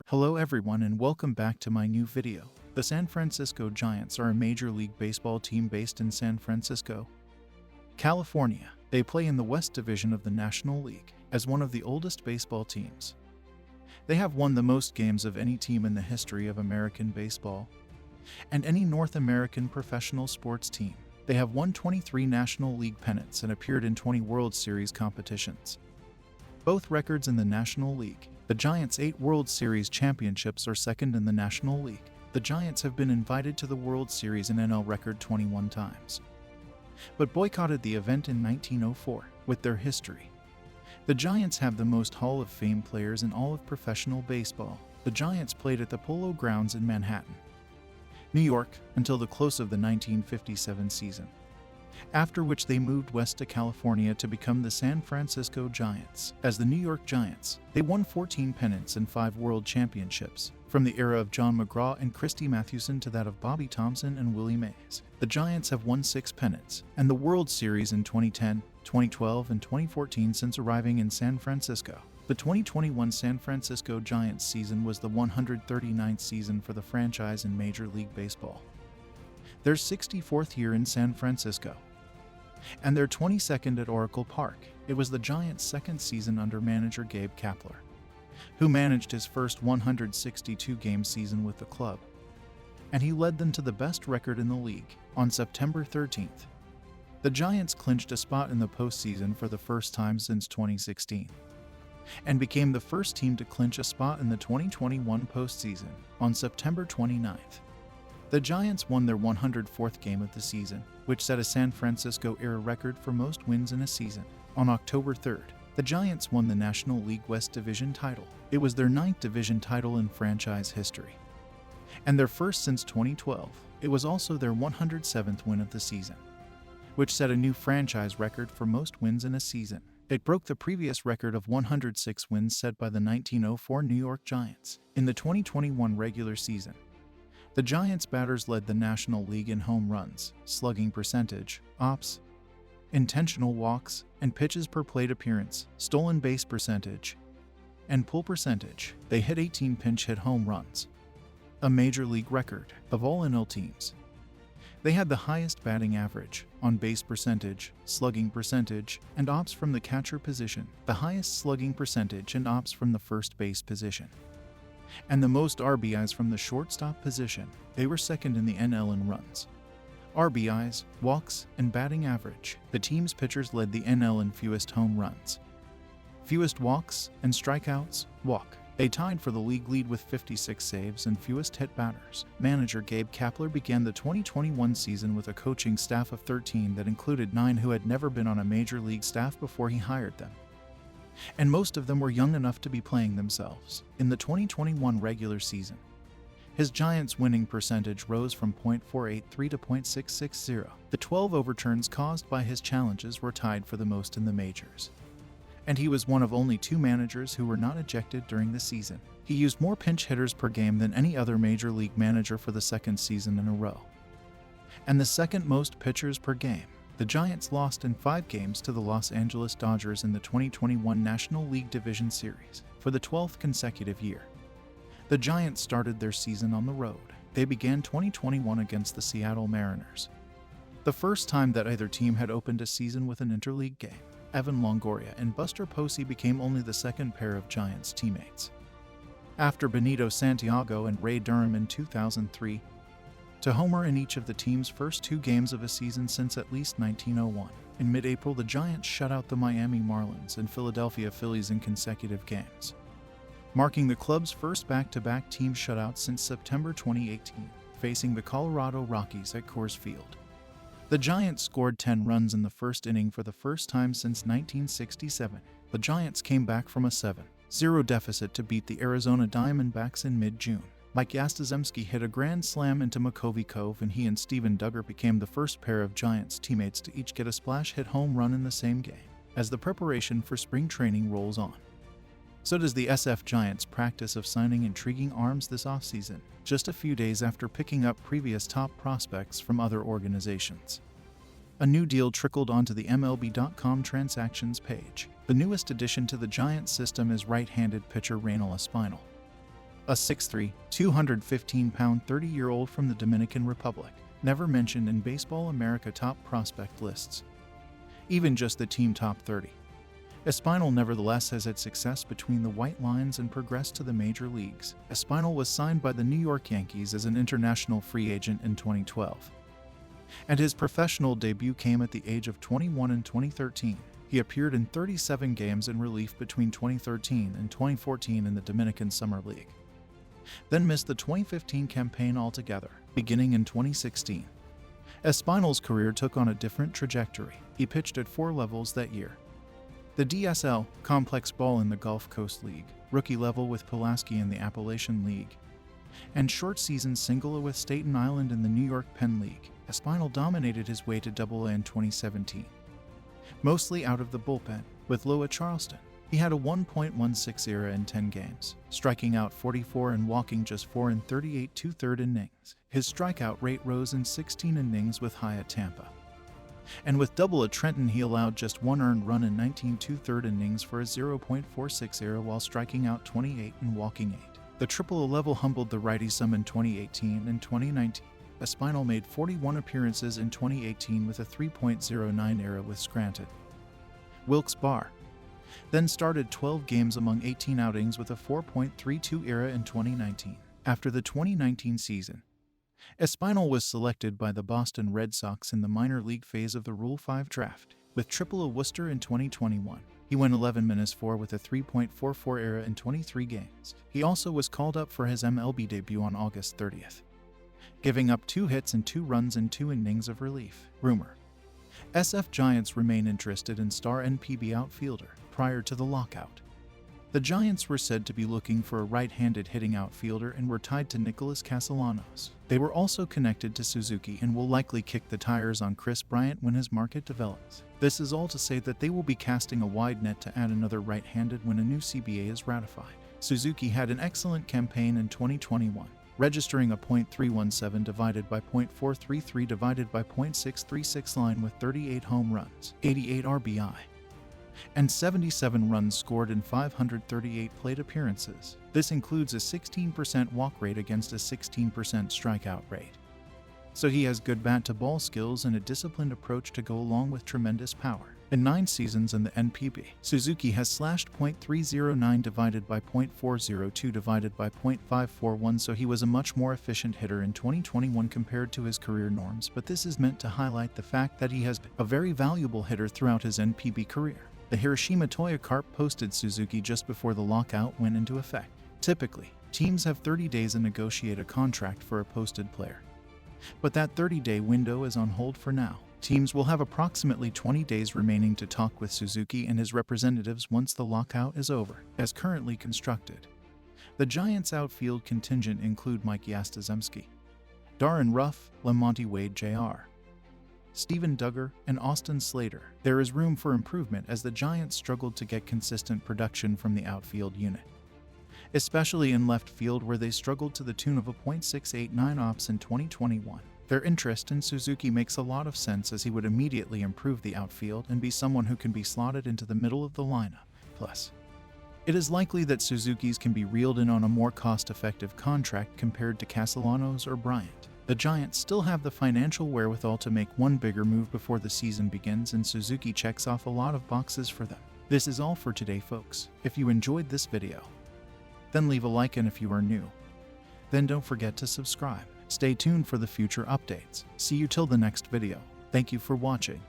Hello everyone and welcome back to my new video. The San Francisco Giants are a Major League Baseball team based in San Francisco, California. They play in the West Division of the National League as one of the oldest baseball teams. They have won the most games of any team in the history of American baseball and any North American professional sports team. They have won 23 National League pennants and appeared in 20 World Series competitions. Both records in the National League. The Giants' 8 World Series championships are second in the National League. The Giants have been invited to the World Series an NL record 21 times, but boycotted the event in 1904. With their history, the Giants have the most Hall of Fame players in all of professional baseball. The Giants played at the Polo Grounds in Manhattan, New York, until the close of the 1957 season, after which they moved west to California to become the San Francisco Giants. As the New York Giants, they won 14 pennants and 5 world championships, from the era of John McGraw and Christy Mathewson to that of Bobby Thomson and Willie Mays. The Giants have won 6 pennants and the World Series in 2010, 2012, and 2014 since arriving in San Francisco. The 2021 San Francisco Giants season was the 139th season for the franchise in Major League Baseball, their 64th year in San Francisco, and their 22nd at Oracle Park. It was the Giants' second season under manager Gabe Kapler, who managed his first 162-game season with the club, and he led them to the best record in the league. On September 13th, the Giants clinched a spot in the postseason for the first time since 2016, and became the first team to clinch a spot in the 2021 postseason. On September 29th, the Giants won their 104th game of the season, which set a San Francisco-era record for most wins in a season. On October 3rd, the Giants won the National League West Division title. It was their 9th division title in franchise history, and their first since 2012. It was also their 107th win of the season, which set a new franchise record for most wins in a season. It broke the previous record of 106 wins set by the 1904 New York Giants. In the 2021 regular season, the Giants' batters led the National League in home runs, slugging percentage, OPS, intentional walks, and pitches per plate appearance, stolen base percentage, and pull percentage. They hit 18 pinch hit home runs, a major league record of all NL teams. They had the highest batting average, on base percentage, slugging percentage, and OPS from the catcher position, the highest slugging percentage and OPS from the first base position, and the most RBIs from the shortstop position. They were second in the NL in runs, RBIs, walks, and batting average. The team's pitchers led the NL in fewest home runs, fewest walks, and strikeouts, walk. They tied for the league lead with 56 saves and fewest hit batters. Manager Gabe Kapler began the 2021 season with a coaching staff of 13 that included 9 who had never been on a major league staff before he hired them, and most of them were young enough to be playing themselves. In the 2021 regular season, his Giants' winning percentage rose from .483 to .660. The 12 overturns caused by his challenges were tied for the most in the majors, and he was one of only 2 managers who were not ejected during the season. He used more pinch hitters per game than any other major league manager for the second season in a row, and the second most pitchers per game. The Giants lost in 5 games to the Los Angeles Dodgers in the 2021 National League Division Series. For the 12th consecutive year, the Giants started their season on the road. They began 2021 against the Seattle Mariners, the first time that either team had opened a season with an interleague game. Evan Longoria and Buster Posey became only the second pair of Giants teammates, after Benito Santiago and Ray Durham in 2003, to homer in each of the team's first 2 games of a season since at least 1901. In mid-April, the Giants shut out the Miami Marlins and Philadelphia Phillies in consecutive games, marking the club's first back-to-back team shutout since September 2018, facing the Colorado Rockies at Coors Field. The Giants scored 10 runs in the first inning for the first time since 1967. The Giants came back from a 7-0 deficit to beat the Arizona Diamondbacks in mid-June. Mike Yastrzemski hit a grand slam into McCovey Cove, and he and Steven Duggar became the first pair of Giants teammates to each get a splash hit home run in the same game. As the preparation for spring training rolls on, so does the SF Giants' practice of signing intriguing arms this offseason, just a few days after picking up previous top prospects from other organizations. A new deal trickled onto the MLB.com transactions page. The newest addition to the Giants system is right-handed pitcher Raynel Espinal, a 6'3", 215-pound 30-year-old from the Dominican Republic, never mentioned in Baseball America top prospect lists, even just the team top 30. Espinal nevertheless has had success between the white lines and progressed to the major leagues. Espinal was signed by the New York Yankees as an international free agent in 2012, and his professional debut came at the age of 21 in 2013. He appeared in 37 games in relief between 2013 and 2014 in the Dominican Summer League, then missed the 2015 campaign altogether. Beginning in 2016, Espinal's career took on a different trajectory. He pitched at 4 levels that year: the DSL, complex ball in the Gulf Coast League, rookie level with Pulaski in the Appalachian League, and short season single with Staten Island in the New York Penn League. Espinal dominated his way to AA in 2017, mostly out of the bullpen, with Loa Charleston. He had a 1.16 ERA in 10 games, striking out 44 and walking just 4 in 38 2/3 innings. His strikeout rate rose in 16 innings with high at Tampa, and with double at Trenton he allowed just 1 earned run in 19 2/3 innings for a 0.46 ERA while striking out 28 and walking 8. The AAA level humbled the righty some in 2018 and 2019. Espinal made 41 appearances in 2018 with a 3.09 ERA with Scranton. Wilkes-Barre then started 12 games among 18 outings with a 4.32 ERA in 2019. After the 2019 season, Espinal was selected by the Boston Red Sox in the minor league phase of the Rule 5 draft. With AAA Worcester in 2021, he went 11-4 with a 3.44 ERA in 23 games. He also was called up for his MLB debut on August 30th, giving up 2 hits and 2 runs in 2 innings of relief. Rumor: SF Giants remain interested in star NPB outfielder. Prior to the lockout, the Giants were said to be looking for a right-handed hitting outfielder and were tied to Nicholas Castellanos. They were also connected to Suzuki and will likely kick the tires on Chris Bryant when his market develops. This is all to say that they will be casting a wide net to add another right-handed when a new CBA is ratified. Suzuki had an excellent campaign in 2021, registering a .317 divided by .433 divided by .636 line with 38 home runs, 88 RBI, and 77 runs scored in 538 plate appearances. This includes a 16% walk rate against a 16% strikeout rate. So he has good bat-to-ball skills and a disciplined approach to go along with tremendous power. In 9 seasons in the NPB, Suzuki has slashed .309 divided by .402 divided by .541, so he was a much more efficient hitter in 2021 compared to his career norms, but this is meant to highlight the fact that he has been a very valuable hitter throughout his NPB career. The Hiroshima Toya Carp posted Suzuki just before the lockout went into effect. Typically, teams have 30 days to negotiate a contract for a posted player, but that 30-day window is on hold for now. Teams will have approximately 20 days remaining to talk with Suzuki and his representatives once the lockout is over. As currently constructed, the Giants' outfield contingent include Mike Yastrzemski, Darren Ruff, Lamonte Wade Jr., Steven Duggar, and Austin Slater. There is room for improvement as the Giants struggled to get consistent production from the outfield unit, especially in left field where they struggled to the tune of a .689 ops in 2021. Their interest in Suzuki makes a lot of sense as he would immediately improve the outfield and be someone who can be slotted into the middle of the lineup. Plus, it is likely that Suzuki's can be reeled in on a more cost-effective contract compared to Castellanos or Bryant. The Giants still have the financial wherewithal to make one bigger move before the season begins, and Suzuki checks off a lot of boxes for them. This is all for today, folks. If you enjoyed this video, then leave a like, and if you are new, then don't forget to subscribe. Stay tuned for the future updates. See you till the next video. Thank you for watching.